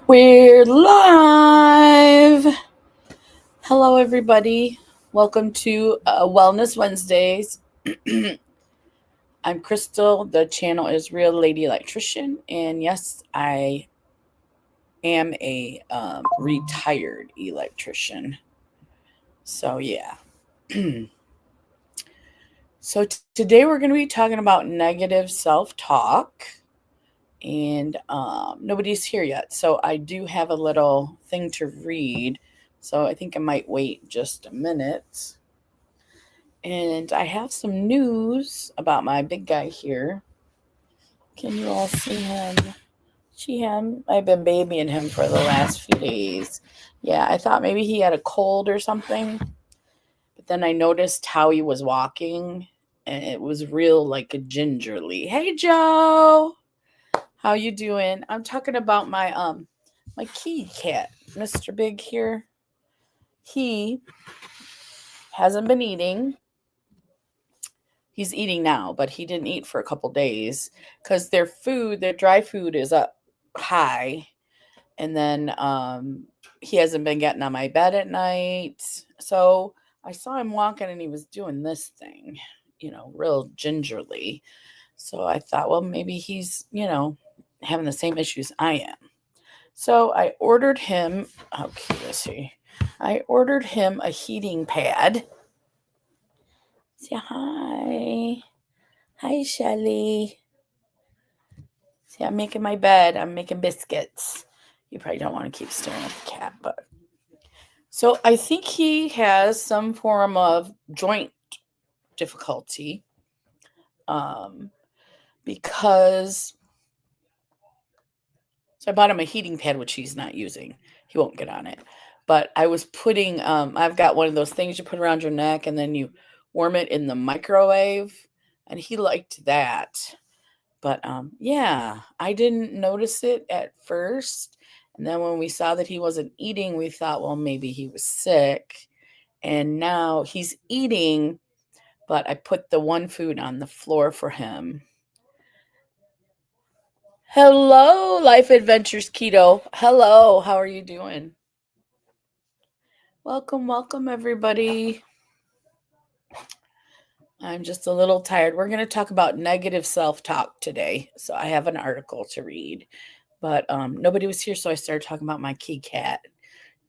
We're live. Hello, everybody. Welcome to Wellness Wednesdays. I'm Crystal. The channel is Real Lady Electrician. And yes, I am a retired electrician. So, yeah. So, today we're going to be talking about negative self talk. And nobody's here yet. So, I do have a little thing to read. So, I think I might wait just a minute. And I have some news about my big guy here. Can you all see him? See him? I've been babying him for the last few days. Yeah, I thought maybe he had a cold or something. But then I noticed how he was walking. And it was real like a gingerly. Hey Joe. How you doing? I'm talking about my key cat, Mr. Big here. He hasn't been eating. He's eating now, but he didn't eat for a couple days because their dry food is up high. And then he hasn't been getting on my bed at night. So I saw him walking and he was doing this thing, real gingerly. So I thought, well, maybe he's, having the same issues I am. So I ordered him, how cute is he? I ordered him a heating pad. Say hi. Hi, Shelly. See, I'm making my bed. I'm making biscuits. You probably don't want to keep staring at the cat, but. So I think he has some form of joint difficulty because. So I bought him a heating pad, which he's not using. He won't get on it. But I was putting, I've got one of those things you put around your neck and then you warm it in the microwave. And he liked that. But yeah, I didn't notice it at first. And then when we saw that he wasn't eating, we thought, well, maybe he was sick. And now he's eating, but I put the one food on the floor for him. Hello, Life Adventures Keto. Hello, how are you doing? Welcome, everybody. I'm just a little tired. We're going to talk about negative self-talk today. So I have an article to read. But nobody was here, so I started talking about my key cat.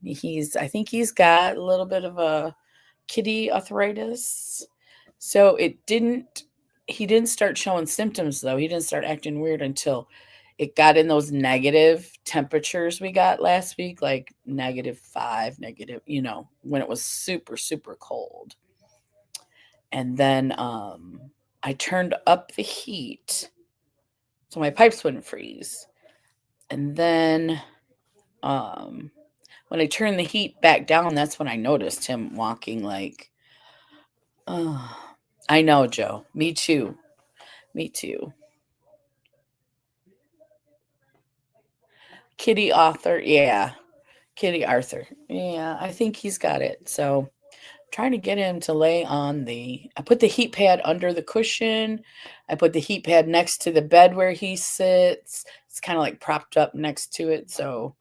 I think he's got a little bit of a kitty arthritis. So he didn't start showing symptoms though. He didn't start acting weird until it got in those negative temperatures we got last week, like -5, when it was super, super cold. And then I turned up the heat so my pipes wouldn't freeze. And then when I turned the heat back down, that's when I noticed him walking like, oh, I know, Joe. Me too. Me too. Kitty Arthur. Yeah. Kitty Arthur. Yeah, I think he's got it. So I'm trying to get him to lay on I put the heat pad under the cushion. I put the heat pad next to the bed where he sits. It's kind of like propped up next to it. So,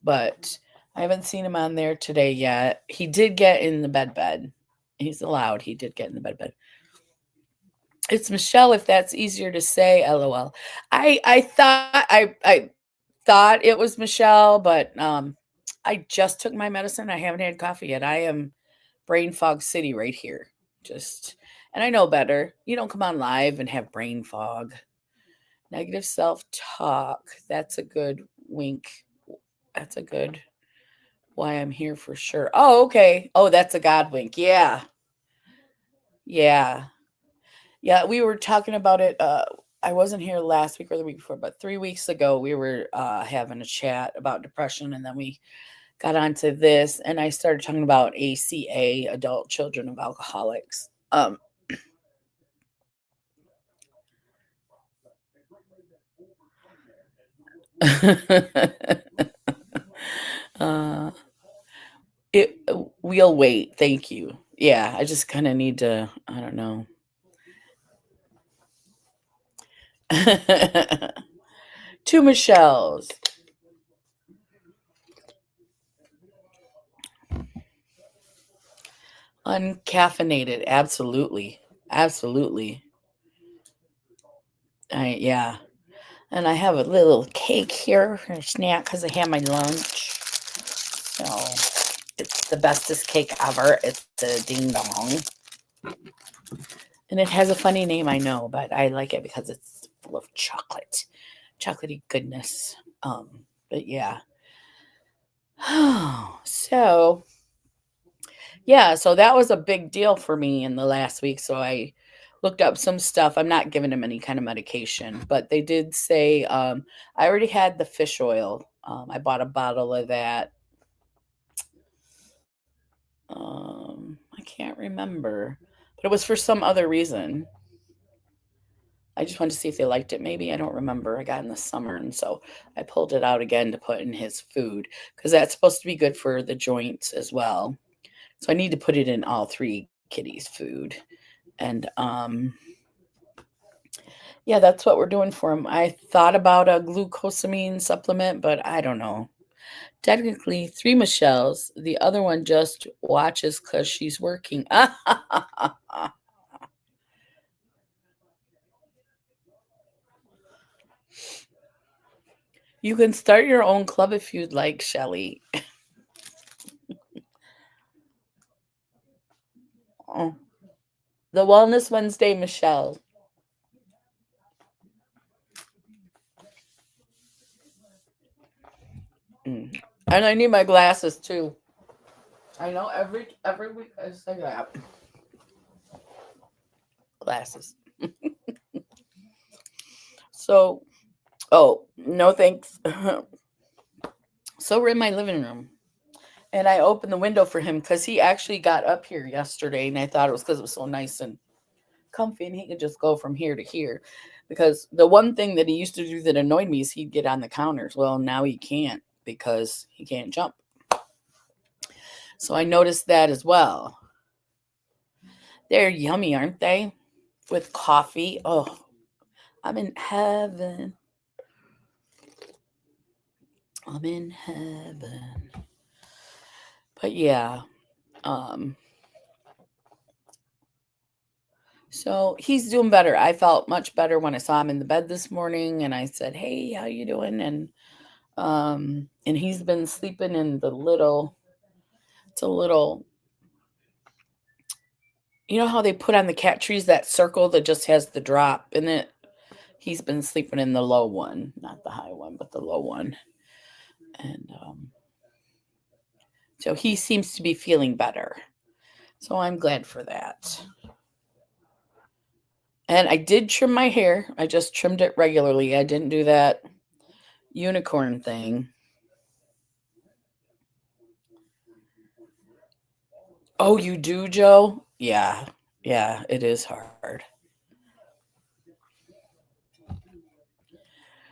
but I haven't seen him on there today yet. He did get in the bed. He's allowed. He did get in the bed. It's Michelle, if that's easier to say, LOL. I thought it was Michelle, but I just took my medicine. I haven't had coffee yet. I am brain fog city right here. And I know better. You don't come on live and have brain fog. Negative self-talk. That's a good wink. That's a good why I'm here for sure. Oh, okay. Oh, that's a God wink. Yeah. Yeah. Yeah, we were talking about it. I wasn't here last week or the week before, but 3 weeks ago we were having a chat about depression, and then we got onto this, and I started talking about ACA, Adult Children of Alcoholics. uh, we'll wait. Thank you. Yeah, I just kind of need to. I don't know. Two Michelles. Uncaffeinated. Absolutely. Absolutely. Yeah. And I have a little cake here for a snack because I had my lunch. So it's the bestest cake ever. It's a ding dong. And it has a funny name, I know, but I like it because it's full of chocolate. Chocolatey goodness. But yeah. So yeah, so that was a big deal for me in the last week. So I looked up some stuff. I'm not giving him any kind of medication, but they did say I already had the fish oil. I bought a bottle of that. I can't remember, but it was for some other reason. I just wanted to see if they liked it. Maybe I don't remember. I got in the summer, and so I pulled it out again to put in his food because that's supposed to be good for the joints as well. So I need to put it in all three kitties' food. And yeah, that's what we're doing for him. I thought about a glucosamine supplement, but I don't know. Technically, 3 Michelles. The other one just watches because she's working. You can start your own club if you'd like, Shelly. Oh, the Wellness Wednesday, Michelle. Mm. And I need my glasses too. I know every week I say that. Glasses. So, oh no, thanks. So we're in my living room, and I opened the window for him because he actually got up here yesterday, and I thought it was because it was so nice and comfy, and he could just go from here to here. Because the one thing that he used to do that annoyed me is he'd get on the counters. Well, now he can't because he can't jump. So I noticed that as well. They're yummy, aren't they? With coffee. Oh, I'm in heaven. I'm in heaven. But yeah. Um so he's doing better. I felt much better when I saw him in the bed this morning and I said, "Hey, how you doing?" And he's been sleeping in the little it's a little you know how they put on the cat trees that circle that just has the drop in it? He's been sleeping in the low one, not the high one, but the low one. And so he seems to be feeling better. So I'm glad for that. And I did trim my hair. I just trimmed it regularly. I didn't do that unicorn thing. Oh, you do, Joe? Yeah. Yeah, it is hard.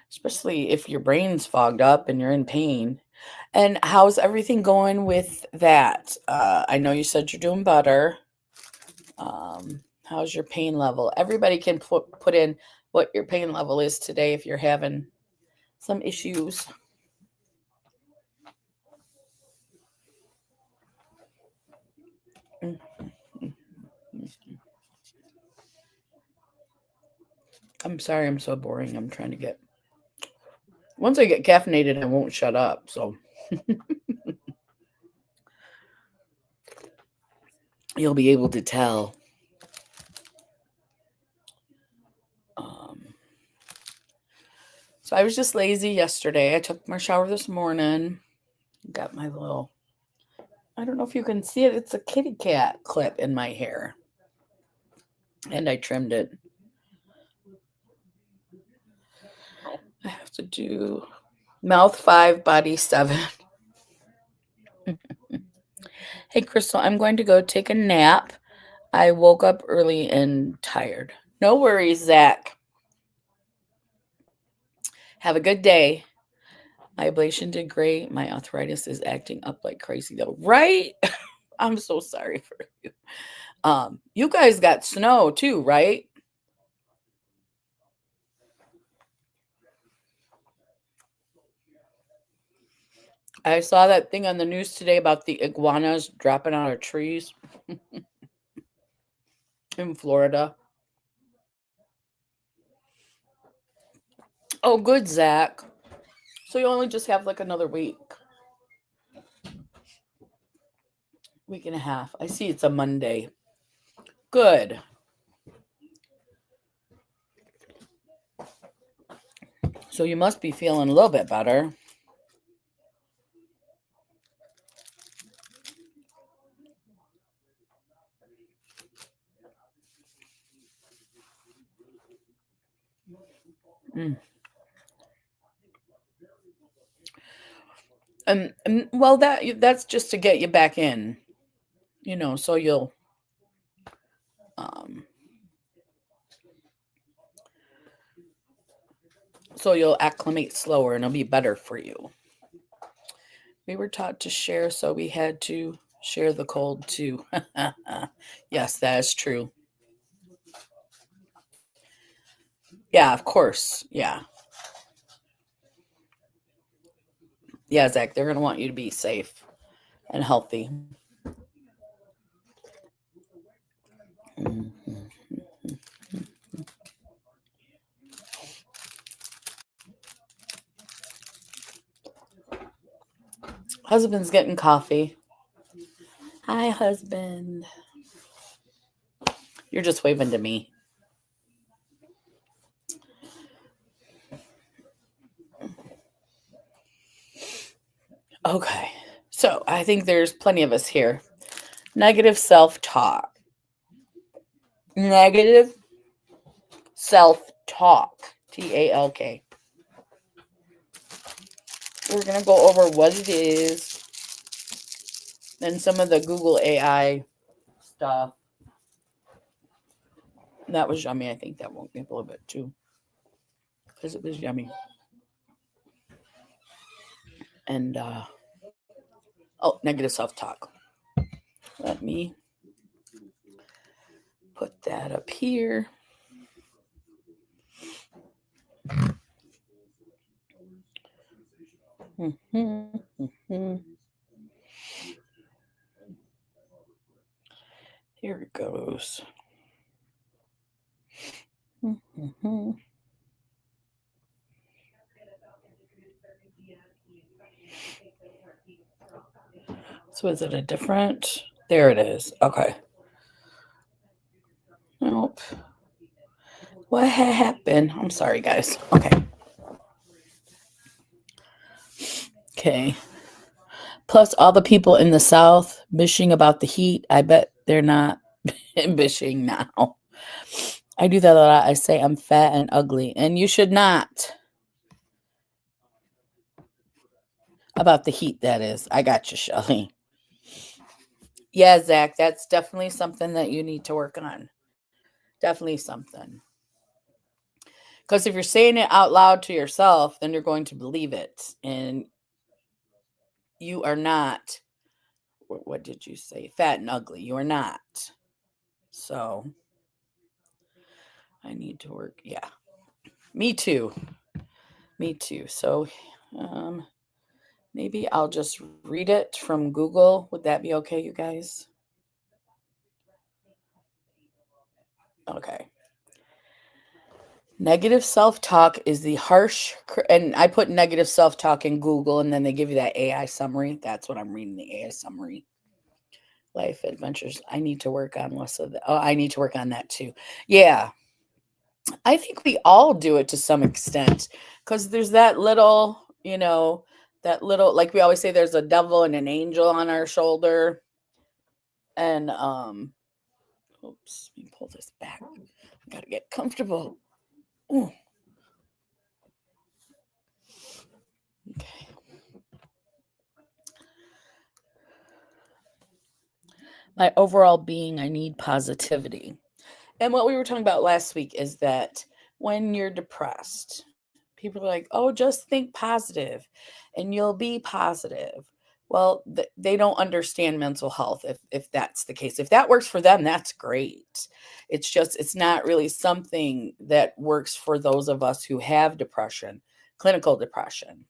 Especially if your brain's fogged up and you're in pain. And how's everything going with that? I know you said you're doing better. How's your pain level? Everybody can put in what your pain level is today if you're having some issues. Mm. I'm sorry I'm so boring. I'm trying to get. Once I get caffeinated, I won't shut up. So you'll be able to tell. Um, so I was just lazy yesterday. I took my shower this morning. Got my little. I don't know if you can see it. It's a kitty cat clip in my hair. And I trimmed it. I have to do mouth 5, body 7. Hey, Crystal, I'm going to go take a nap. I woke up early and tired. No worries, Zach. Have a good day. My ablation did great. My arthritis is acting up like crazy, though. Right? I'm so sorry for you. You guys got snow too, right? I saw that thing on the news today about the iguanas dropping out of trees in Florida. Oh, good, Zach. So you only just have like another week and a half. I see it's a Monday. Good. So you must be feeling a little bit better. Mm. Well, that's just to get you back in, so um you'll acclimate slower and it'll be better for you. We were taught to share, so we had to share the cold too. Yes, that is true. Yeah, of course. Yeah. Yeah, Zach, they're going to want you to be safe and healthy. Mhm. Husband's getting coffee. Hi, husband. You're just waving to me. Okay. So I think there's plenty of us here. Negative self talk. Negative self talk. TALK. We're going to go over what it is and some of the Google AI stuff. That was yummy. I think that woke me up a little bit too, because it was yummy. And, negative self talk. Let me put that up here. Here it goes. So is it a different? There it is. Okay. Nope. What happened? I'm sorry, guys. Okay. Okay. Plus, all the people in the South bishing about the heat. I bet they're not bishing now. I do that a lot. I say I'm fat and ugly, and you should not. About the heat, that is. I got you, Shelly. Yeah, Zach, that's definitely something that you need to work on. Definitely something. Because if you're saying it out loud to yourself, then you're going to believe it. And you are not, what did you say? Fat and ugly. You are not. So I need to work. Yeah. Me too. Me too. So maybe I'll just read it from Google. Would that be okay, you guys? Okay. Negative self talk is the harsh, and I put negative self talk in Google, and then they give you that AI summary. That's what I'm reading, the AI summary. Life adventures. I need to work on less of that. Oh, I need to work on that too. Yeah. I think we all do it to some extent because there's that little, like we always say, there's a devil and an angel on our shoulder. And, oops, let me pull this back. I gotta get comfortable. Ooh. Okay. My overall being, I need positivity. And what we were talking about last week is that when you're depressed, people are like, oh, just think positive and you'll be positive. Well, they don't understand mental health if that's the case. If that works for them, that's great. It's just, it's not really something that works for those of us who have depression, clinical depression.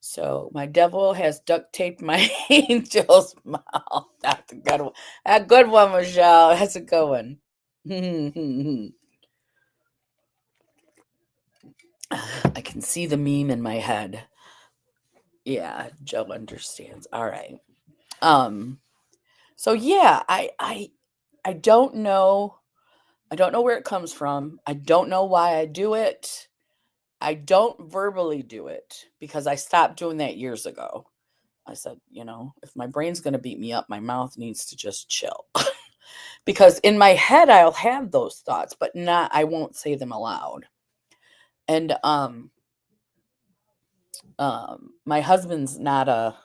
So my devil has duct taped my angel's mouth. That's a good one. A good one, Michelle. That's a good one. I can see the meme in my head. Yeah, Joe understands. All right. Um. So yeah, I don't know. I don't know where it comes from. I don't know why I do it. I don't verbally do it because I stopped doing that years ago. I said, if my brain's going to beat me up, my mouth needs to just chill. Because in my head I'll have those thoughts, but not I won't say them aloud. And my husband's not a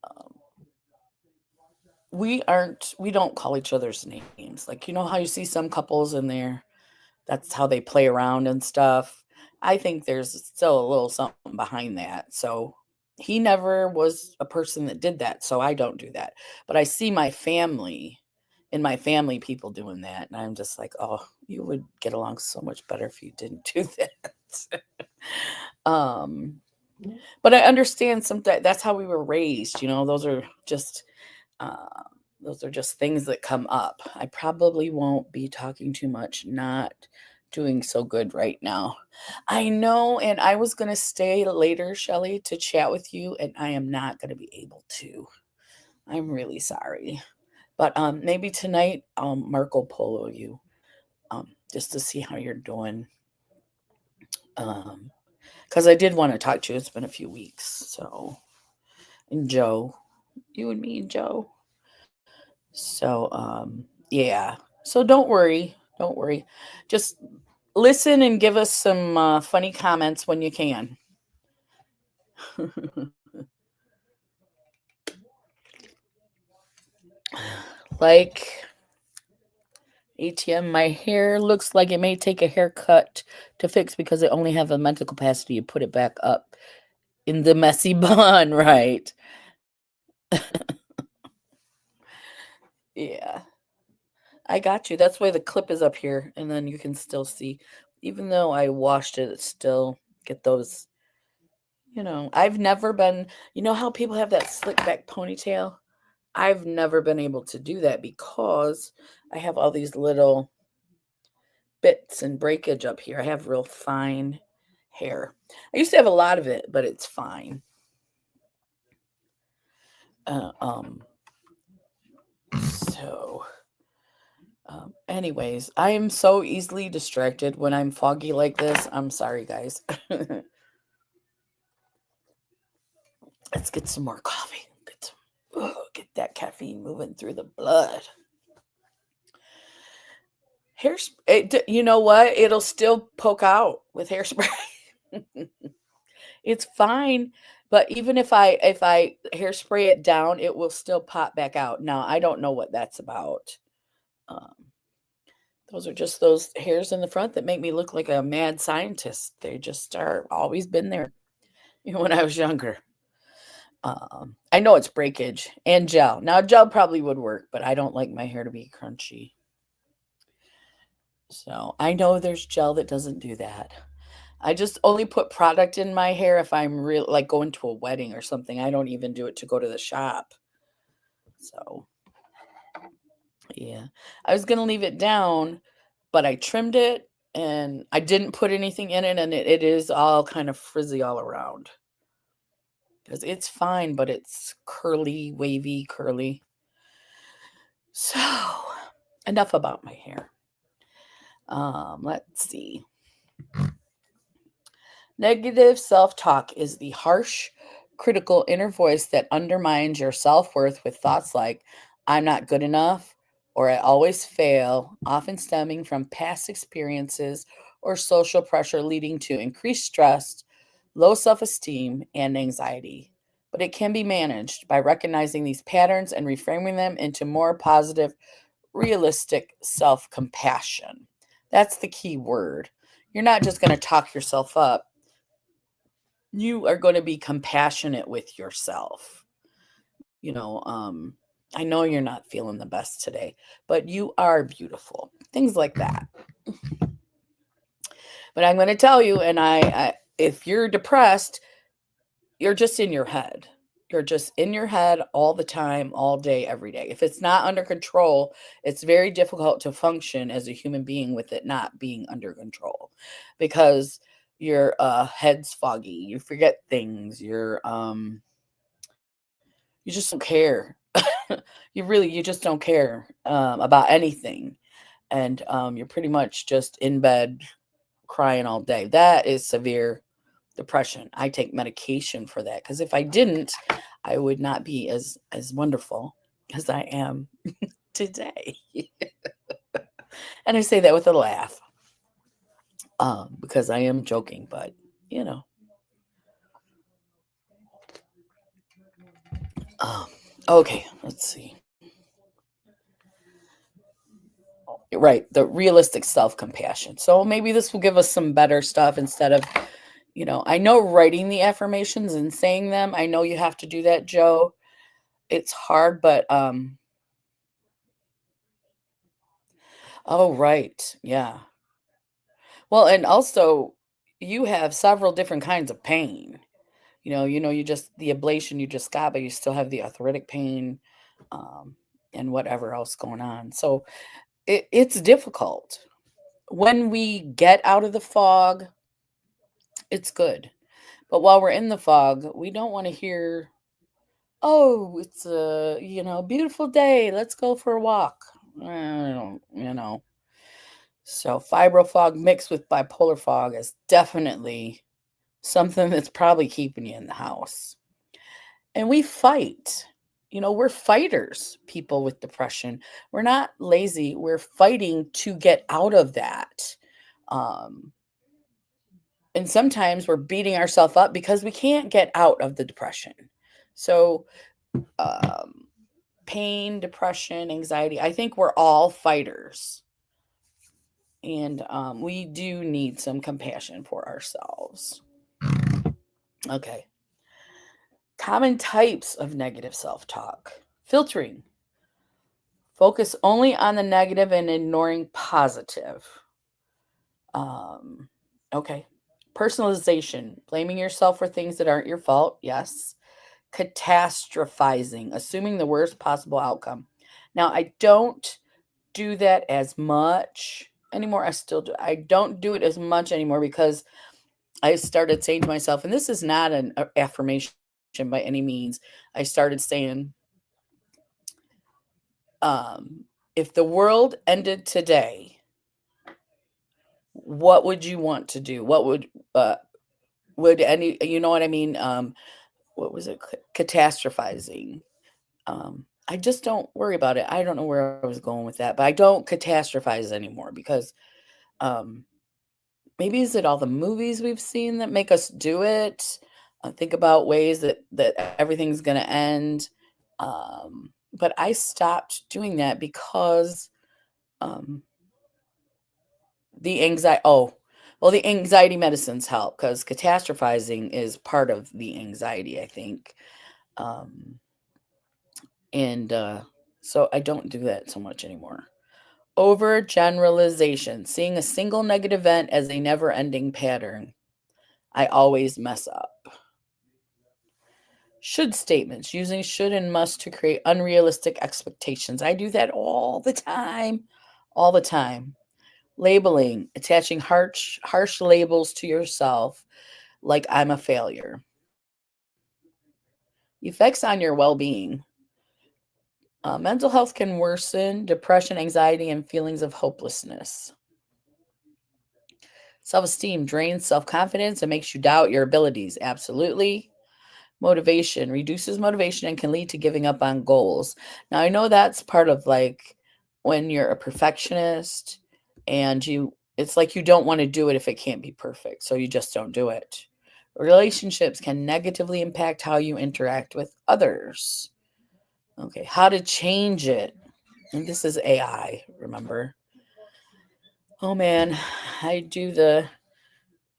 um, we don't call each other's names. Like how you see some couples in there, that's how they play around and stuff. I think there's still a little something behind that. So he never was a person that did that, so I don't do that. But I see in my family people doing that, and I'm just like, "Oh, you would get along so much better if you didn't do that." um but I understand sometimes that's how we were raised, just uh, those are just things that come up. I probably won't be talking too much, not doing so good right now. I know, and I was going to stay later, Shelly, to chat with you, and I am not going to be able to. I'm really sorry. But maybe tonight Marco Polo you just to see how you're doing. Because I did want to talk to you. It's been a few weeks. So, and Joe, you and me and Joe. So, yeah. So don't worry. Don't worry. Just listen and give us some funny comments when you can. Like ATM, my hair looks like it may take a haircut to fix because it only have a mental capacity to put it back up in the messy bun, right? Yeah. I got you. That's why the clip is up here, and then you can still see. Even though I washed it, it still get those. I've never been. You know how people have that slick back ponytail? I've never been able to do that because I have all these little bits and breakage up here. I have real fine hair. I used to have a lot of it, but it's fine. Uh, um. So. Anyways, I am so easily distracted when I'm foggy like this. I'm sorry, guys. Let's get some more coffee. Get that caffeine moving through the blood. You know what? It'll still poke out with hairspray. It's fine, but even if I hairspray it down, it will still pop back out. Now I don't know what that's about. Um, those are just those hairs in the front that make me look like a mad scientist. They just are always been there. When I was younger. I know it's breakage and gel. Now gel probably would work, but I don't like my hair to be crunchy. So I know there's gel that doesn't do that. I just only put product in my hair if I'm real like going to a wedding or something. I don't even do it to go to the shop. So yeah. I was gonna leave it down, but I trimmed it and I didn't put anything in it, and it is all kind of frizzy all around. Because it's fine, but it's curly, wavy, curly. So enough about my hair. Let's see. Negative self talk is the harsh, critical inner voice that undermines your self worth with thoughts like, I'm not good enough, or I always fail, often stemming from past experiences or social pressure leading to increased stress, low self esteem, and anxiety. But it can be managed by recognizing these patterns and reframing them into more positive, realistic self compassion. That's the key word. You're not just going to talk yourself up, you are going to be compassionate with yourself. You know, I know you're not feeling the best today, but you are beautiful. Things like that. But I'm going to tell you, and if you're depressed, you're just in your head. You're just in your head all the time, all day, every day. If it's not under control, it's very difficult to function as a human being with it not being under control, because your head's foggy. You forget things. You just don't care. You just don't care about anything, and you're pretty much just in bed crying all day. That is severe depression. I take medication for that, because if I didn't, I would not be as wonderful as I am today. And I say that with a laugh, because I am joking, but you know. Um, okay, let's see. Right, the realistic self compassion. So maybe this will give us some better stuff instead of, I know writing the affirmations and saying them. I know you have to do that, Joe. It's hard, but oh, right. Yeah. Well, and also you have several different kinds of pain. You just the ablation you just got, but you still have the arthritic pain, um, and whatever else going on. So it's difficult. When we get out of the fog, it's good. But while we're in the fog, we don't want to hear, "Oh, it's a, beautiful day. Let's go for a walk." I don't. So fibro fog mixed with bipolar fog is definitely something that's probably keeping you in the house. And we fight. We're fighters, people with depression. We're not lazy. We're fighting to get out of that. Um, and sometimes we're beating ourselves up because we can't get out of the depression. So, um, pain, depression, anxiety, I think we're all fighters. And we do need some compassion for ourselves. Okay. Common types of negative self talk: filtering, focus only on the negative and ignoring positive. Um, okay. Personalization, blaming yourself for things that aren't your fault. Yes. Catastrophizing, assuming the worst possible outcome. Now, I don't do that as much anymore. I still do. I don't do it as much anymore because I started saying to myself, and this is not an affirmation by any means. I started saying, if the world ended today, what would you want to do? What would any, you know what I mean? What was it? Catastrophizing. I just don't worry about it. I don't know where I was going with that, but I don't catastrophize anymore because um, maybe is it all the movies we've seen that make us do it? Think about ways that everything's going to end. But I stopped doing that because um, the anxiety. Oh, well, the anxiety medicines help because catastrophizing is part of the anxiety, I think. Um, and so I don't do that so much anymore. Overgeneralization, seeing a single negative event as a never ending pattern. I always mess up. Should statements, using should and must to create unrealistic expectations. I do that all the time. All the time. Labeling, attaching harsh labels to yourself like I'm a failure. Effects on your well being. Mental health can worsen depression, anxiety, and feelings of hopelessness. Self esteem drains self confidence and makes you doubt your abilities. Absolutely. Motivation reduces motivation and can lead to giving up on goals. Now, I know that's part of like when you're a perfectionist and it's like you don't want to do it if it can't be perfect. So you just don't do it. Relationships can negatively impact how you interact with others. Okay, how to change it. And this is AI, remember? Oh man, I do the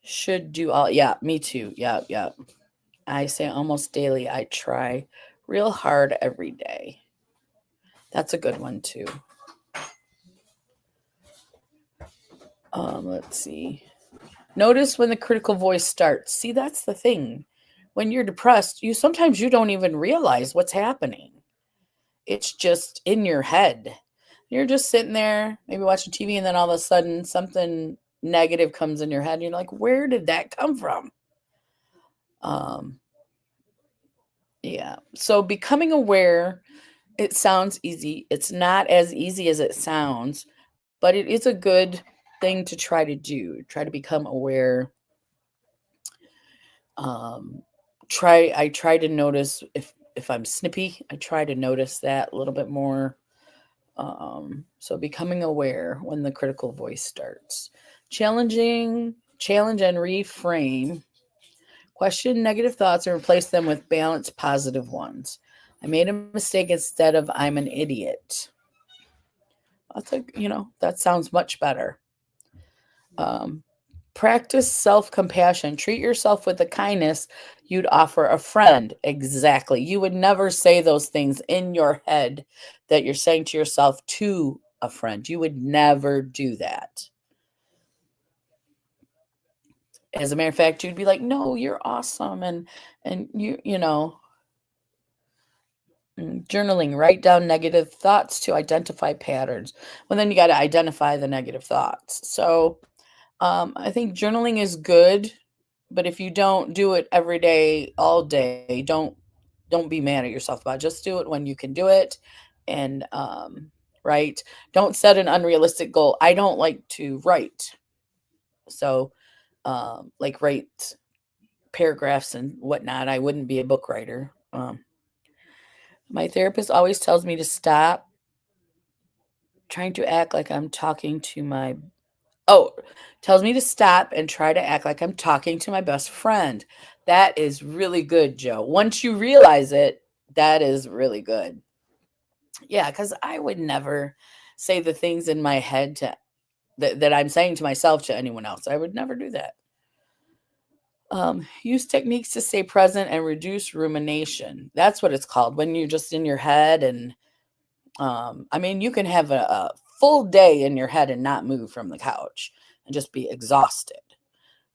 should do all. Yeah, me too. Yeah, yeah. I say almost daily. I try real hard every day. That's a good one too. Let's see. Notice when the critical voice starts. See, that's the thing. when you're depressed, sometimes you don't even realize what's happening. It's just in your head. You're just sitting there, maybe watching TV, and then all of a sudden something negative comes in your head, and you're like, where did that come from? Yeah. So becoming aware, it sounds easy. It's not as easy as it sounds, but it is a good thing to try to do. Try to become aware. Um, I try to notice if I'm snippy, I try to notice that a little bit more. So becoming aware when the critical voice starts. Challenge and reframe. Question negative thoughts and replace them with balanced positive ones. I made a mistake instead of I'm an idiot. That's that sounds much better. Um, Practice self compassion. Treat yourself with the kindness you'd offer a friend. Exactly. You would never say those things in your head that you're saying to yourself to a friend. You would never do that. As a matter of fact, you'd be like, "No, you're awesome," and journaling. Write down negative thoughts to identify patterns. Well, then you got to identify the negative thoughts. So I think journaling is good, but if you don't do it every day, all day, don't be mad at yourself about it. Just do it when you can do it, and right. Don't set an unrealistic goal. I don't like to write, so like write paragraphs and whatnot. I wouldn't be a book writer. My therapist always tells me to stop trying to act like I'm talking to my Oh, tells me to stop and try to act like I'm talking to my best friend. That is really good, Joe. Once you realize it, that is really good. Yeah, because I would never say the things in my head that I'm saying to myself to anyone else. I would never do that. Use techniques to stay present and reduce rumination. That's what it's called when you're just in your head. And I mean, you can have a full day in your head and not move from the couch and just be exhausted.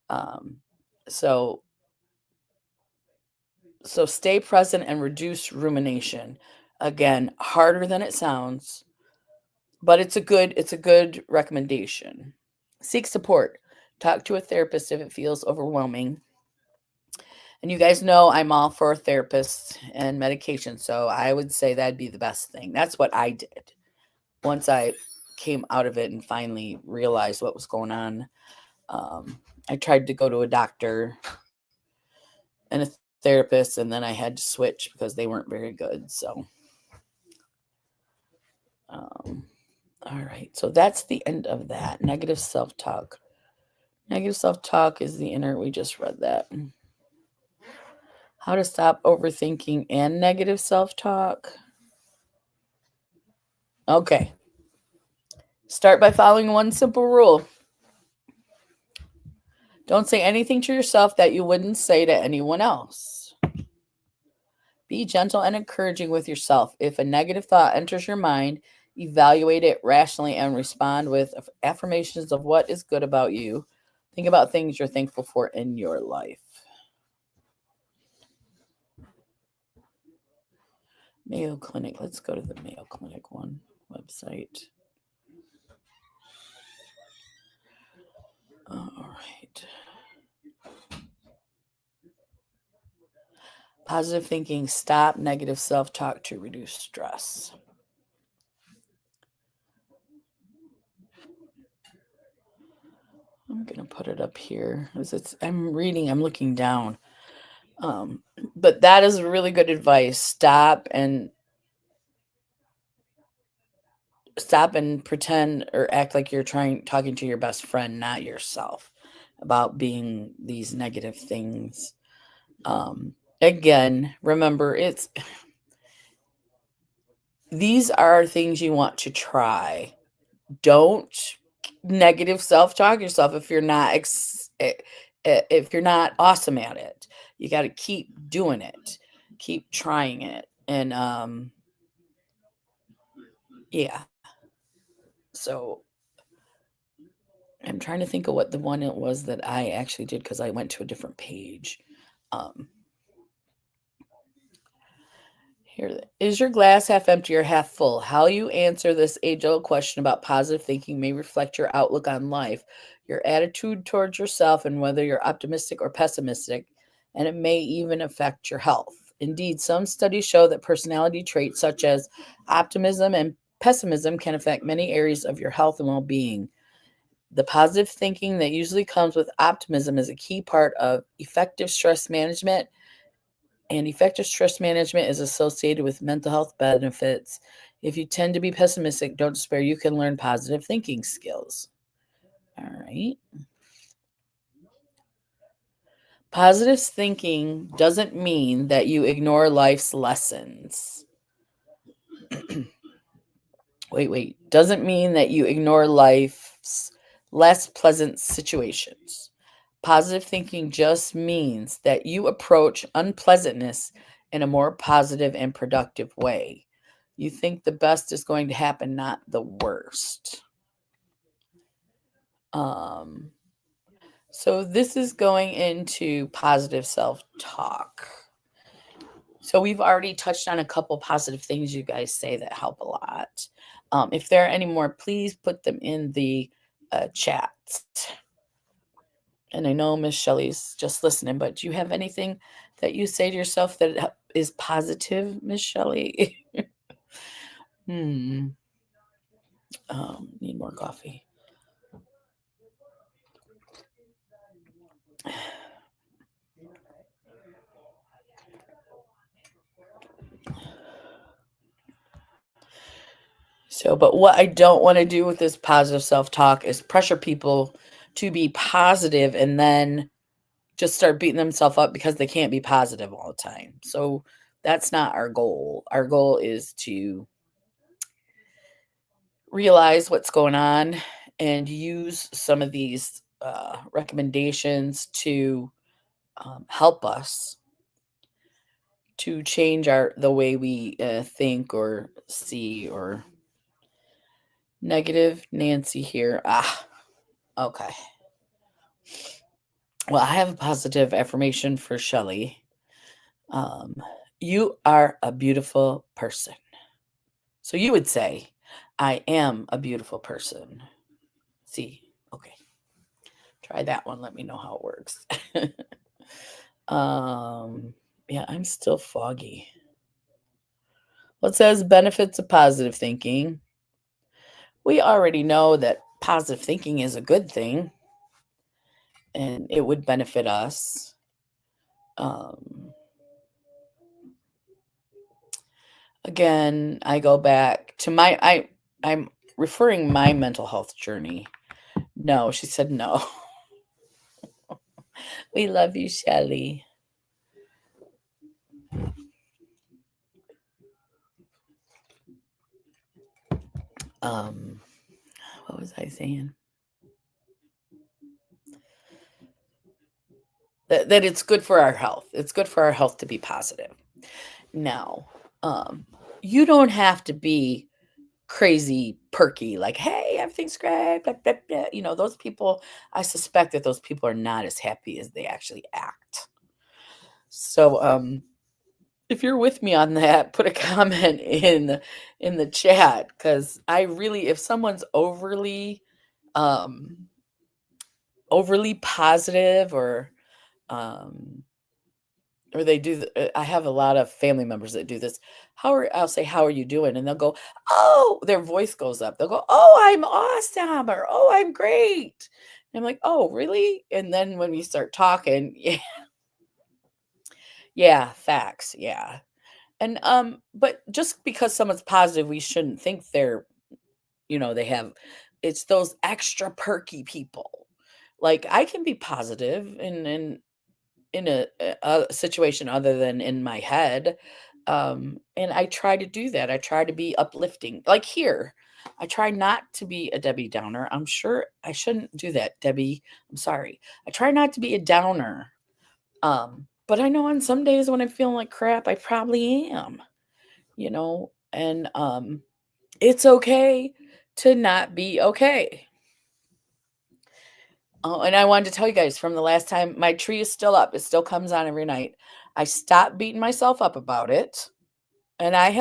Um, so stay present and reduce rumination. Again, harder than it sounds, but it's a good recommendation. Seek support. Talk to a therapist if it feels overwhelming. And you guys know I'm all for a therapist and medication, so I would say that'd be the best thing. That's what I did once I came out of it and finally realized what was going on. I tried to go to a doctor and a therapist, and then I had to switch because they weren't very good. So, all right. So that's the end of that. Negative self talk. Negative self talk is the inner. We just read that. How to stop overthinking and negative self talk. Okay. Start by following one simple rule. Don't say anything to yourself that you wouldn't say to anyone else. Be gentle and encouraging with yourself. If a negative thought enters your mind, evaluate it rationally and respond with affirmations of what is good about you. Think about things you're thankful for in your life. Mayo Clinic. Let's go to the Mayo Clinic one website. All right. Positive thinking. Stop negative self talk to reduce stress. I'm going to put it up here. I'm reading, I'm looking down. But that is really good advice. Stop and pretend or act like you're talking to your best friend, not yourself, about being these negative things. Again, remember these are things you want to try. Don't negative self-talk yourself if you're not awesome at it. You got to keep doing it. Keep trying it. And yeah. So I'm trying to think of what the one it was that I actually did because I went to a different page. Um, Here, is your glass half empty or half full? How you answer this age-old question about positive thinking may reflect your outlook on life, your attitude towards yourself, and whether you're optimistic or pessimistic, and it may even affect your health. Indeed, some studies show that personality traits such as optimism and pessimism can affect many areas of your health and well-being. The positive thinking that usually comes with optimism is a key part of effective stress management, and effective stress management is associated with mental health benefits. If you tend to be pessimistic, don't despair. You can learn positive thinking skills. All right. Positive thinking doesn't mean that you ignore life's lessons. Wait. Doesn't mean that you ignore life's less pleasant situations. Positive thinking just means that you approach unpleasantness in a more positive and productive way. You think the best is going to happen, not the worst. So this is going into positive self-talk. So we've already touched on a couple positive things you guys say that help a lot. If there are any more, please put them in the chat. And I know Miss Shelley's just listening, but do you have anything that you say to yourself that is positive, Miss Shelley? Need more coffee. So, but what I don't want to do with this positive self-talk is pressure people to be positive and then just start beating themselves up because they can't be positive all the time. So that's not our goal. Our goal is to realize what's going on and use some of these recommendations to help us to change the way we think or see. Or negative Nancy here. Okay. Well, I have a positive affirmation for Shelley. You are a beautiful person. So you would say, I am a beautiful person. See, okay. Try that one. Let me know how it works. Yeah, I'm still foggy. Well, it says benefits of positive thinking. We already know that positive thinking is a good thing and it would benefit us. Again, I go back to I'm referring my mental health journey. No, she said no. We love you, Shelley. What was I saying? That it's good for our health. It's good for our health to be positive. Now, you don't have to be crazy perky, like, hey, everything's great, blah, blah, blah. You know, those people, I suspect that those people are not as happy as they actually act. So, if you're with me on that, put a comment in the chat, because I really, if someone's overly positive or they do I have a lot of family members that do this. I'll say, how are you doing? And they'll go, oh, their voice goes up. They'll go, oh, I'm awesome, or oh, I'm great. And I'm like, oh, really? And then when we start talking, yeah, facts, yeah. And but just because someone's positive, we shouldn't think they're, they have, it's those extra perky people. Like, I can be positive in a situation other than in my head. And I try to do that. I try to be uplifting. Like here, I try not to be a Debbie Downer. I'm sure I shouldn't do that, Debbie. I'm sorry. I try not to be a downer. But I know on some days when I'm feeling like crap, I probably am, and it's okay to not be okay. Oh, and I wanted to tell you guys from the last time, my tree is still up. It still comes on every night. I stopped beating myself up about it. And I've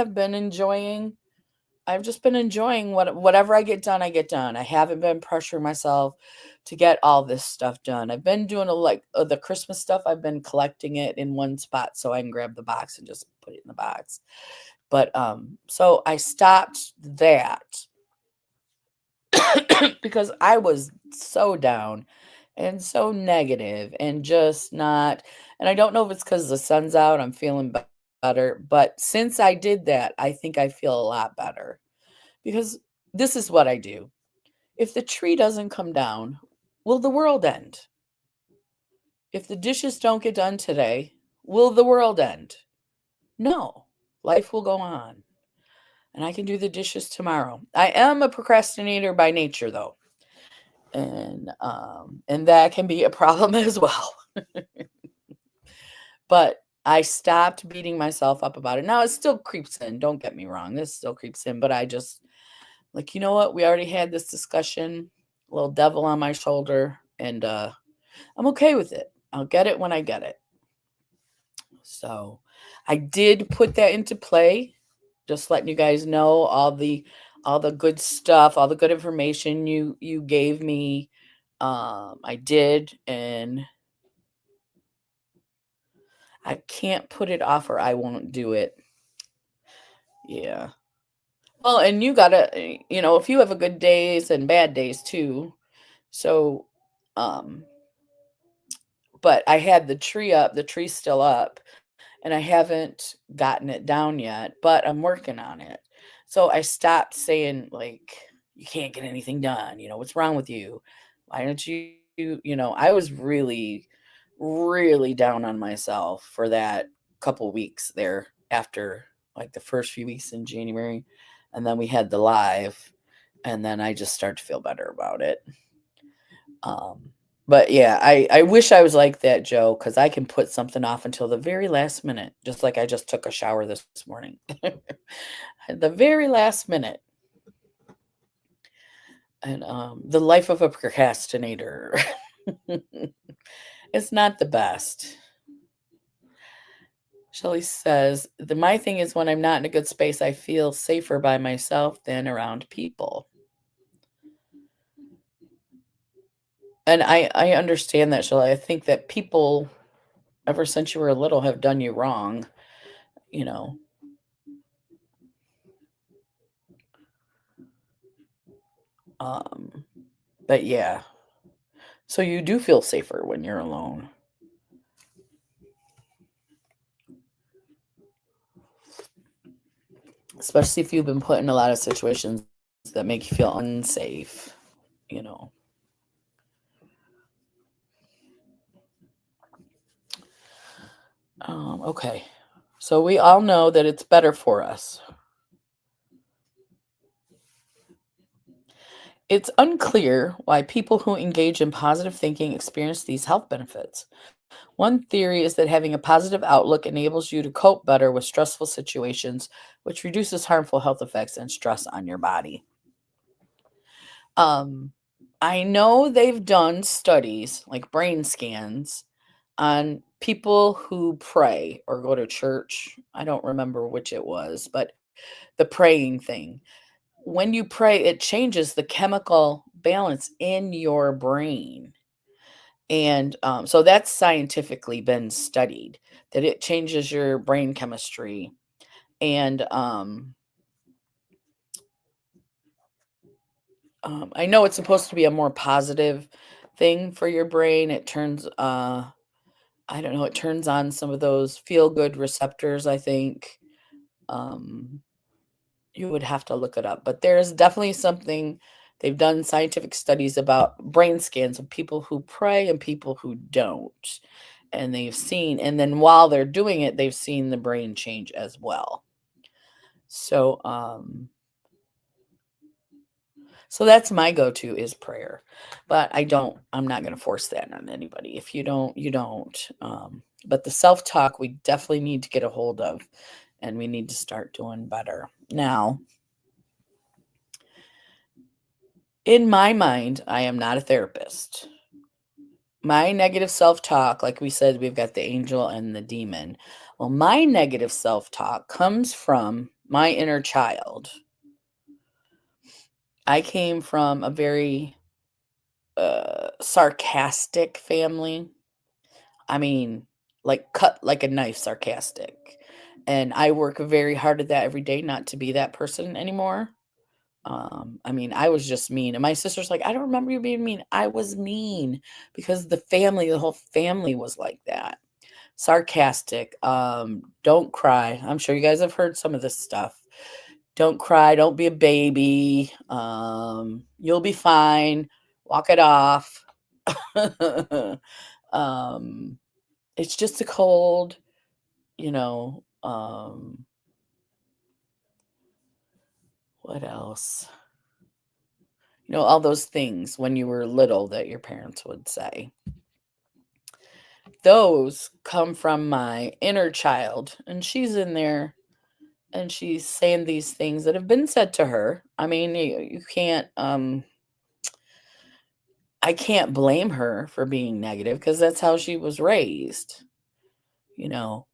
just been enjoying whatever I get done, I get done. I haven't been pressuring myself to get all this stuff done. I've been doing the Christmas stuff. I've been collecting it in one spot so I can grab the box and just put it in the box. But so I stopped that because I was so down and so negative and just not, and I don't know if it's because the sun's out, I'm feeling better. But since I did that, I think I feel a lot better because this is what I do. If the tree doesn't come down, will the world end? If the dishes don't get done today, will the world end? No, life will go on and I can do the dishes tomorrow. I am a procrastinator by nature though. And that can be a problem as well. But I stopped beating myself up about it. Now it still creeps in. Don't get me wrong. This still creeps in, but I just like, you know what? We already had this discussion. Little devil on my shoulder, and I'm okay with it. I'll get it when I get it. So I did put that into play. Just letting you guys know all the good stuff, all the good information you gave me. I did, and I can't put it off or I won't do it. Yeah. Well, and you gotta, if you have a good days and bad days too. So, um, but I had the tree up, the tree's still up, and I haven't gotten it down yet, but I'm working on it. So I stopped saying, like, you can't get anything done. What's wrong with you? Why don't I was really, really down on myself for that couple weeks there after like the first few weeks in January. And then we had the live, and then I just started to feel better about it. Um, but yeah, I wish I was like that, Joe, because I can put something off until the very last minute, just like I just took a shower this morning. At the very last minute. And the life of a procrastinator. It's not the best. Shelly says, my thing is when I'm not in a good space, I feel safer by myself than around people. And I understand that, Shelly. I think that people, ever since you were little, have done you wrong, you know. Um, but yeah. So you do feel safer when you're alone. Especially if you've been put in a lot of situations that make you feel unsafe, you know. Okay. So we all know that it's better for us. It's unclear why people who engage in positive thinking experience these health benefits. One theory is that having a positive outlook enables you to cope better with stressful situations, which reduces harmful health effects and stress on your body. Um, I know they've done studies like brain scans on people who pray or go to church. I don't remember which it was, but the praying thing. When you pray, it changes the chemical balance in your brain. And so that's scientifically been studied that it changes your brain chemistry. And I know it's supposed to be a more positive thing for your brain. It turns, I don't know, it turns on some of those feel good receptors, I think. Um, You would have to look it up, but there's definitely something. They've done scientific studies about brain scans of people who pray and people who don't. And they've seen, and then while they're doing it, they've seen the brain change as well. So, so that's my go-to is prayer. But I'm not going to force that on anybody. If you don't, you don't. But the self-talk we definitely need to get a hold of, and we need to start doing better. Now, in my mind, I am not a therapist. my negative self-talk, like we said, we've got the angel and the demon. Well, my negative self-talk comes from my inner child. I came from a very sarcastic family. I mean, like cut like a knife sarcastic. And I work very hard at that every day not to be that person anymore. I mean, I was just mean. And my sister's like, I don't remember you being mean. I was mean because the whole family was like that. Sarcastic. Don't cry. I'm sure you guys have heard some of this stuff. Don't cry. Don't be a baby. You'll be fine. Walk it off. um, it's just a cold, you know. What else? All those things when you were little that your parents would say. Those come from my inner child, and she's in there and she's saying these things that have been said to her. I mean, you can't I can't blame her for being negative because that's how she was raised, you know.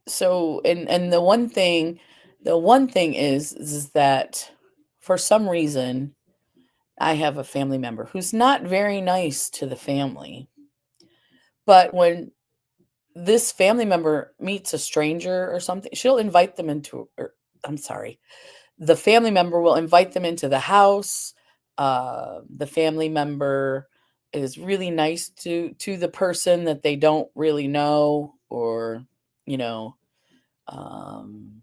So and the one thing is that for some reason I have a family member who's not very nice to the family. But when this family member meets a stranger or something, she'll invite them into or I'm sorry, the family member will invite them into the house. The family member is really nice to the person that they don't really know, or you know, um,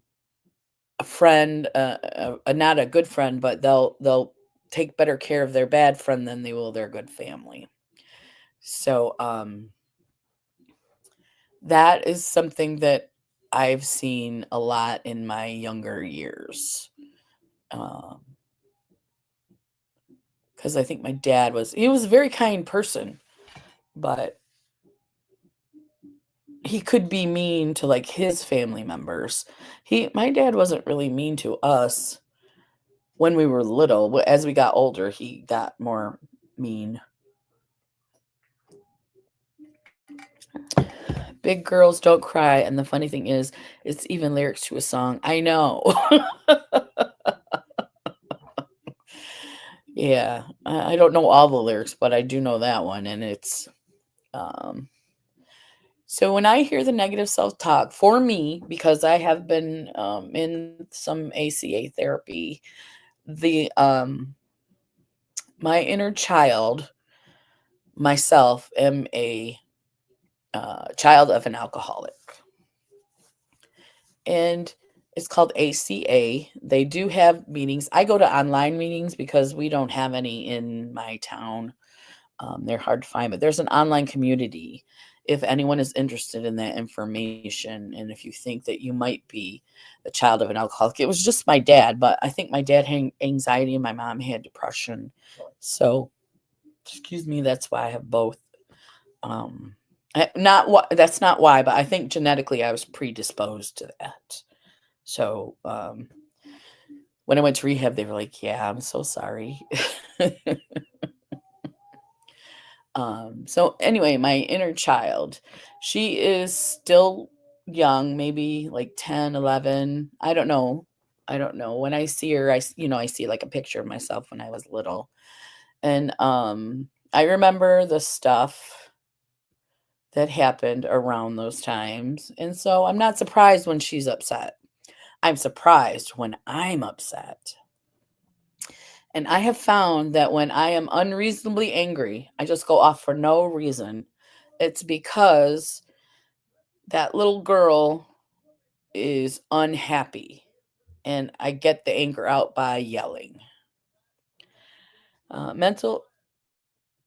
a friend, not a good friend, but they'll take better care of their bad friend than they will their good family. So that is something that I've seen a lot in my younger years. Um, because I think my dad he was a very kind person, but he could be mean to like his family members. My dad wasn't really mean to us when we were little. As we got older, he got more mean. Big girls don't cry, and the funny thing is, it's even lyrics to a song. I know. Yeah, I don't know all the lyrics, but I do know that one, and it's um so when I hear the negative self-talk, for me, because I have been in some ACA therapy, the my inner child, myself, am a child of an alcoholic, and it's called ACA. They do have meetings. I go to online meetings because we don't have any in my town. They're hard to find, but there's an online community if anyone is interested in that information. And if you think that you might be a child of an alcoholic, it was just my dad, but I think my dad had anxiety and my mom had depression. So, excuse me, that's why I have both. Not what that's not why, but I think genetically I was predisposed to that. So, when I went to rehab, they were like, "Yeah, I'm so sorry." So anyway, my inner child, she is still young, maybe like 10, 11. I don't know. I don't know. When I see her, I see like a picture of myself when I was little. And I remember the stuff that happened around those times. And so I'm not surprised when she's upset. I'm surprised when I'm upset. And I have found that when I am unreasonably angry, I just go off for no reason. It's because that little girl is unhappy, and I get the anger out by yelling. Mental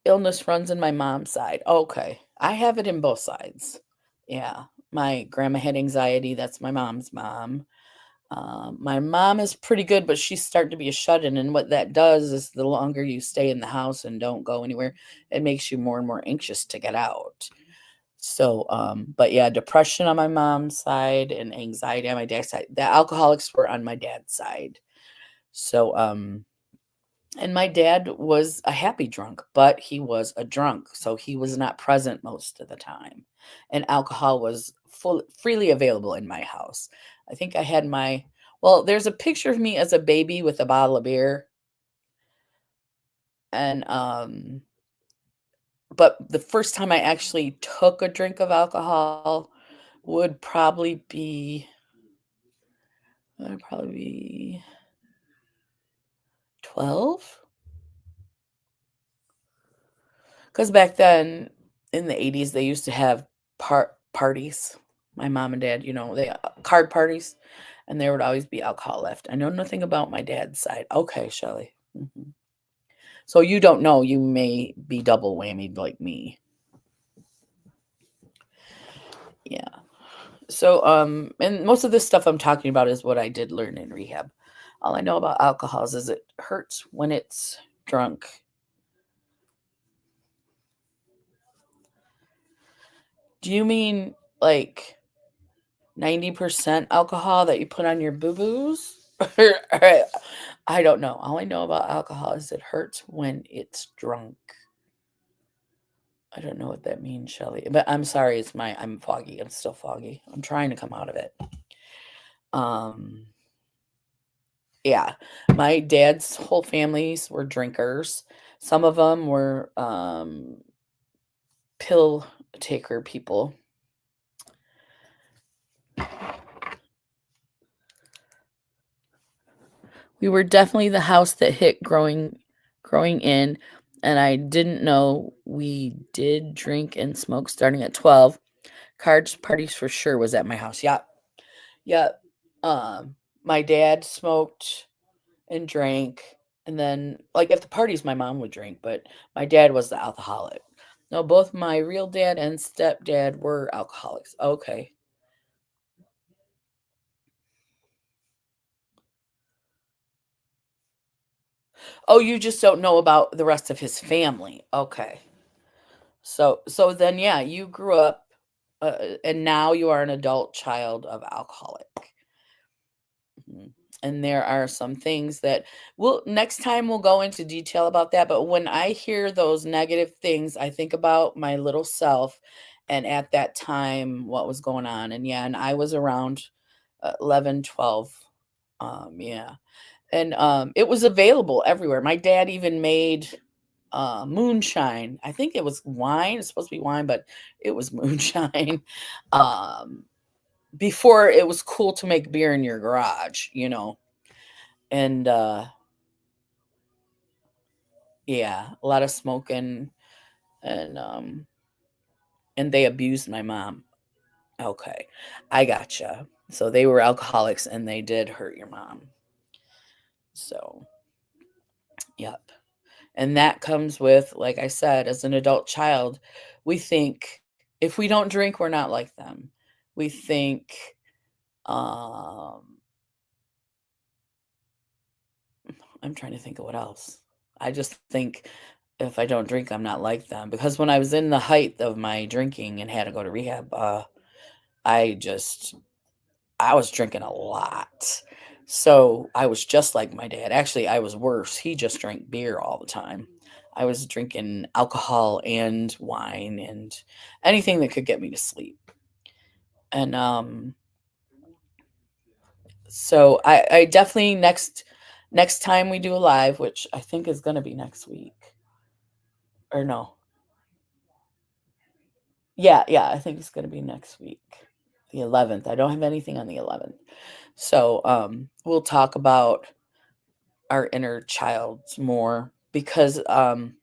illness runs in my mom's side. Okay. I have it in both sides. Yeah. My grandma had anxiety. That's my mom's mom. My mom is pretty good, but she's starting to be a shut in. And what that does is the longer you stay in the house and don't go anywhere, it makes you more and more anxious to get out. So, but yeah, depression on my mom's side and anxiety on my dad's side. The alcoholics were on my dad's side. So, and my dad was a happy drunk, but he was a drunk, so he was not present most of the time. And alcohol was freely available in my house. I think I had my well, there's a picture of me as a baby with a bottle of beer and but the first time I actually took a drink of alcohol would probably be 12. Because back then in the 80s, they used to have parties. My mom and dad, they card parties, and there would always be alcohol left. I know nothing about my dad's side. Okay, Shelley. So you don't know. You may be double whammied like me. Yeah. So, and most of this stuff I'm talking about is what I did learn in rehab. All I know about alcohols is it hurts when it's drunk. Do you mean like 90% alcohol that you put on your boo-boos? I don't know. All I know about alcohol is it hurts when it's drunk. I don't know what that means, Shelly. But I'm sorry, I'm foggy. I'm still foggy. I'm trying to come out of it. Um yeah. My dad's whole families were drinkers. Some of them were pill taker people. We were definitely the house that hit growing in, and I didn't know we did drink and smoke starting at 12. Cards parties for sure was at my house. Yeah. Yeah. My dad smoked and drank, and then like at the parties my mom would drink, but my dad was the alcoholic. No, both my real dad and stepdad were alcoholics. Okay. Oh, you just don't know about the rest of his family. Okay. So then, yeah, you grew up, and now you are an adult child of alcoholic. Mhm. And there are some things that next time we'll go into detail about that. But when I hear those negative things, I think about my little self and at that time what was going on. And yeah, and I was around 11, 12. Yeah. And it was available everywhere. My dad even made moonshine. I think it was wine. It's supposed to be wine, but it was moonshine. Um, before it was cool to make beer in your garage. And yeah, a lot of smoking and they abused my mom. Okay. I gotcha. So they were alcoholics and they did hurt your mom. So, yep. And that comes with, like I said, as an adult child, we think if we don't drink, we're not like them. We think, um, I'm trying to think of what else. I just think if I don't drink, I'm not like them. Because when I was in the height of my drinking and had to go to rehab, I just, I was drinking a lot. So I was just like my dad. Actually, I was worse. He just drank beer all the time. I was drinking alcohol and wine and anything that could get me to sleep. And so I definitely next time we do a live, which I think is going to be next week or no. Yeah, I think it's going to be next week. The 11th. I don't have anything on the 11th. So we'll talk about our inner childs more because and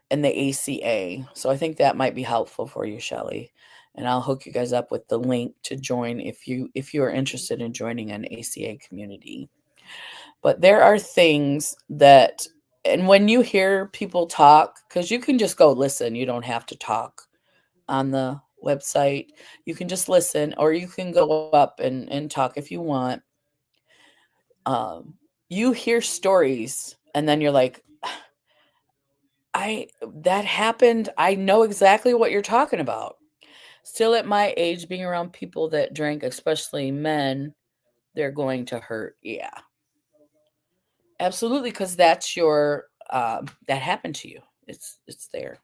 the ACA. So I think that might be helpful for you, Shelly. And I'll hook you guys up with the link to join if you are interested in joining an ACA community. But there are things that and when you hear people talk, because you can just go listen, you don't have to talk on the website. You can just listen, or you can go up and talk if you want. Um, you hear stories, and then you're like, that happened. I know exactly what you're talking about. Still at my age, being around people that drink, especially men, they're going to hurt. Yeah. Absolutely, because that's your that happened to you. It's there.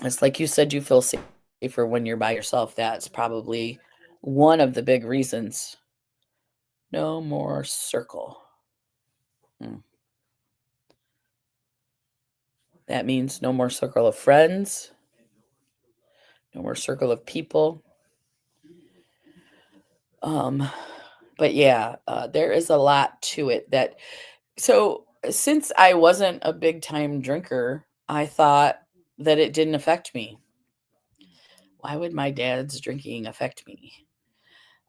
It's like you said, you feel safer when you're by yourself. That's probably one of the big reasons. No more circle. Mm. That means no more circle of friends, no more circle of people. Um, but yeah, there is a lot to it that so since I wasn't a big time drinker, I thought that it didn't affect me. Why would my dad's drinking affect me?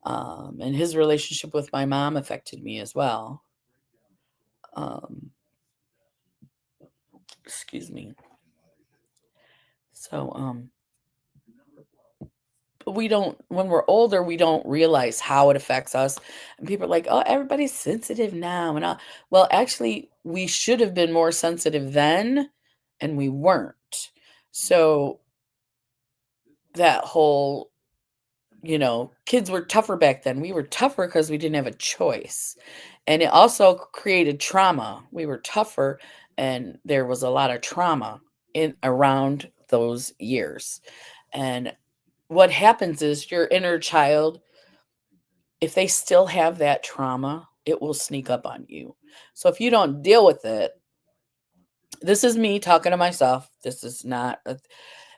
And his relationship with my mom affected me as well. Um, excuse me. So, but we don't, when we're older, we don't realize how it affects us. And people are like, oh, everybody's sensitive now. And all. Well, actually, we should have been more sensitive then, and we weren't. So, that whole, kids were tougher back then. We were tougher because we didn't have a choice. And it also created trauma. We were tougher, and there was a lot of trauma in around those years. And what happens is your inner child, if they still have that trauma, it will sneak up on you. So if you don't deal with it, this is me talking to myself. This is not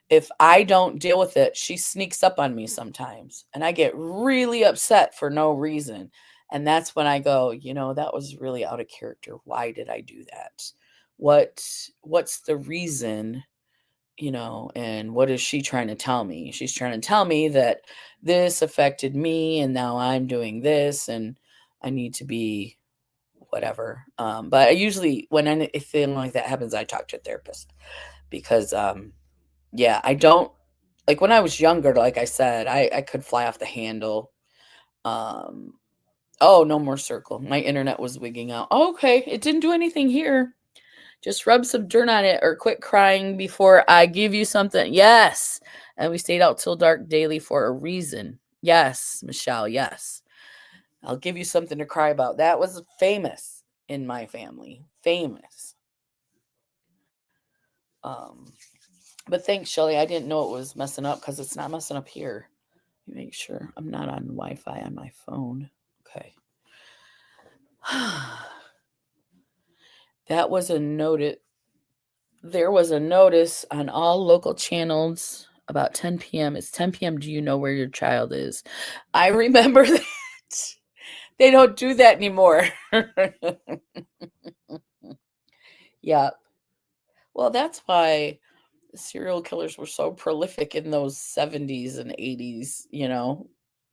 if I don't deal with it, she sneaks up on me sometimes, and I get really upset for no reason. And that's when I go, that was really out of character. Why did I do that? What what's the reason, and what is she trying to tell me? She's trying to tell me that this affected me and now I'm doing this and I need to be whatever. But I usually when anything like that happens, I talk to a therapist because yeah, I don't like when I was younger, like I said, I could fly off the handle. Um, oh, no more circle. My internet was wigging out. Oh, okay, it didn't do anything here. Just rub some dirt on it or quit crying before I give you something. Yes. And we stayed out till dark daily for a reason. Yes, Michelle. Yes. I'll give you something to cry about. That was famous in my family. Famous. Um, but thanks, Shelly. I didn't know it was messing up because it's not messing up here. Let me make sure I'm not on Wi Fi on my phone. Okay. That was a notice. There was a notice on all local channels about 10 p.m. It's 10 p.m. Do you know where your child is? I remember that. They don't do that anymore. Yeah. Well, that's why serial killers were so prolific in those 70s and 80s,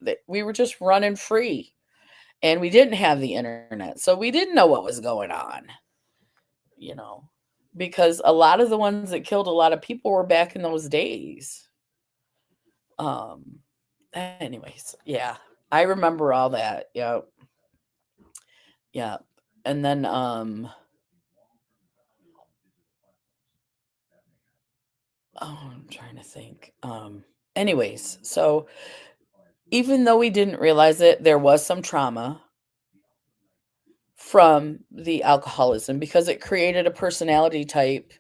that we were just running free and we didn't have the internet. So we didn't know what was going on, you know, because a lot of the ones that killed a lot of people were back in those days. Um anyways, yeah. I remember all that. Yeah. Yeah. And then I'm trying to think. Anyways, so even though we didn't realize it, there was some trauma from the alcoholism because it created a personality type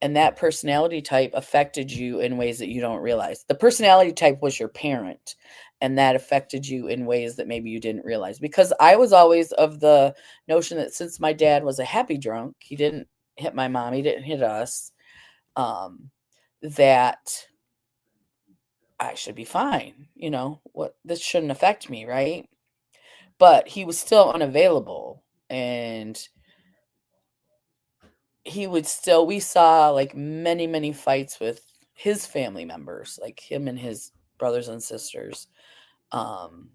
and that personality type affected you in ways that you don't realize. The personality type was your parent and that affected you in ways that maybe you didn't realize because I was always of the notion that since my dad was a happy drunk, he didn't hit my mom, he didn't hit us, that I should be fine. What this shouldn't affect me, right? But he was still unavailable and he would still we saw like many many fights with his family members, like him and his brothers and sisters. um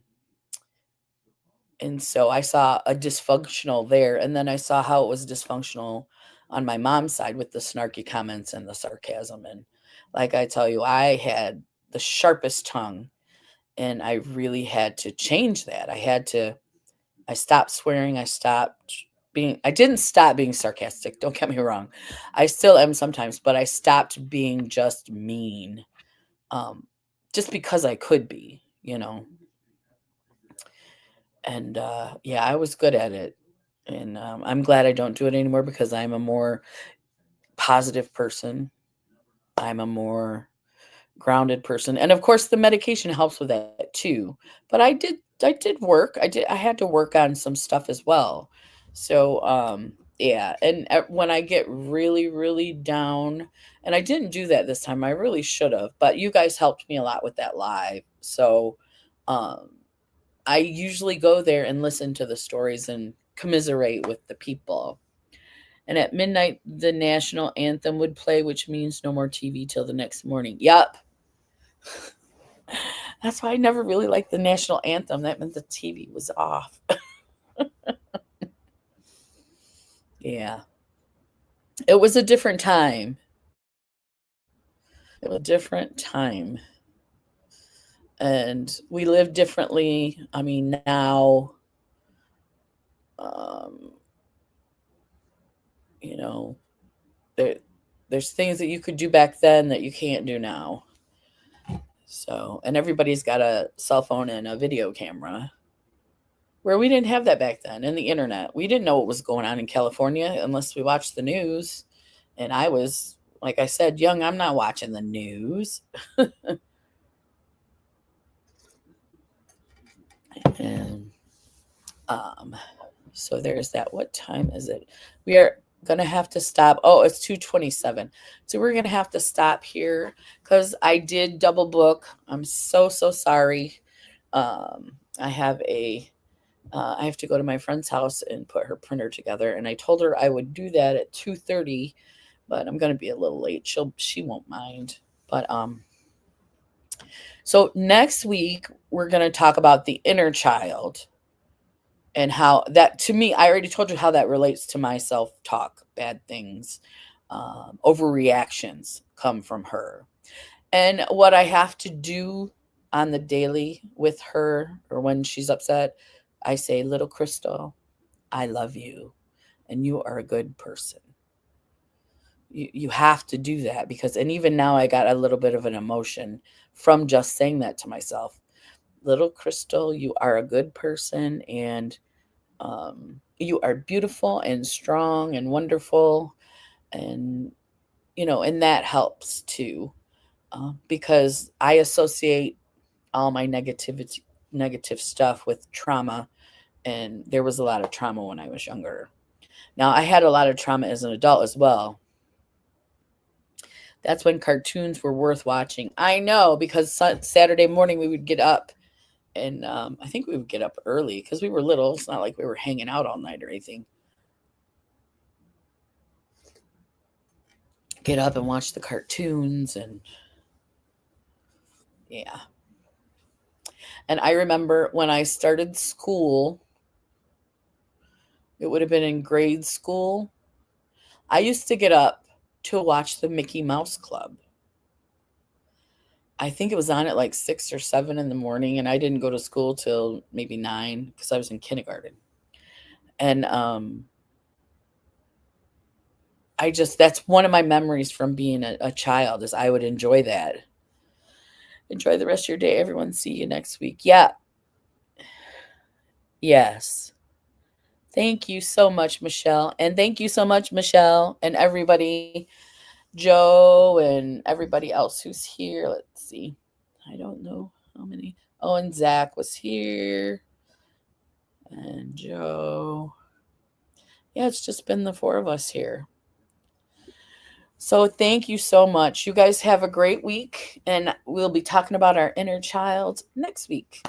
and so I saw a dysfunctional there, and then I saw how it was dysfunctional on my mom's side with the snarky comments and the sarcasm. And like I tell you, I had the sharpest tongue, and I really had to change that. I stopped swearing. I didn't stop being sarcastic. Don't get me wrong. I still am sometimes, but I stopped being just mean. Um, just because I could be. And yeah, I was good at it. And I'm glad I don't do it anymore because I'm a more positive person. I'm a more grounded person. And of course the medication helps with that too. But I did work. I had to work on some stuff as well. So yeah, and when I get really really down, and I didn't do that this time. I really should have, but you guys helped me a lot with that live. So um I usually go there and listen to the stories and commiserate with the people. And at midnight, the national anthem would play, which means no more TV till the next morning. Yup. That's why I never really liked the national anthem. That meant the TV was off. Yeah. It was a different time. It was a different time. And we live differently. I mean, now, um, you know, there, there's things that you could do back then that you can't do now. So, and everybody's got a cell phone and a video camera. Where we didn't have that back then, and the internet. We didn't know what was going on in California unless we watched the news. And I was, like I said, young. I'm not watching the news. And um, so there's that. What time is it? We are gonna have to stop. Oh, it's 2:27. So we're gonna have to stop here because I did double book. I'm so sorry. I have a I have to go to my friend's house and put her printer together, and I told her I would do that at 2:30, but I'm going to be a little late. She won't mind. But so next week we're going to talk about the inner child and how that, to me, I already told you how that relates to my self-talk. Bad things, overreactions come from her, and what I have to do on the daily with her or when she's upset, I say, "Little Crystal, I love you and you are a good person." You have to do that because, and even now I got a little bit of an emotion from just saying that to myself. Little Crystal, you are a good person, and you are beautiful and strong and wonderful. And, and that helps too, because I associate all my negative stuff with trauma. And there was a lot of trauma when I was younger. Now, I had a lot of trauma as an adult as well. That's when cartoons were worth watching. I know, because Saturday morning we would get up, and I think we would get up early because we were little. It's not like we were hanging out all night or anything. Get up and watch the cartoons, and yeah. And I remember when I started school, it would have been in grade school. I used to get up to watch the Mickey Mouse Club. I think it was on at like 6 or 7 in the morning, and I didn't go to school till maybe 9 because I was in kindergarten. And that's one of my memories from being a child, is I would enjoy that. Enjoy the rest of your day, everyone. See you next week. Yeah. Yes. Thank you so much, Michelle. And thank you so much, Michelle, and everybody, Joe, and everybody else who's here. Let's see. I don't know how many. Oh, and Zach was here. And Joe. Yeah, it's just been the 4 of us here. So thank you so much. You guys have a great week, and we'll be talking about our inner child next week.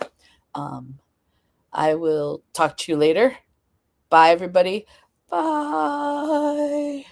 I will talk to you later. Bye, everybody. Bye.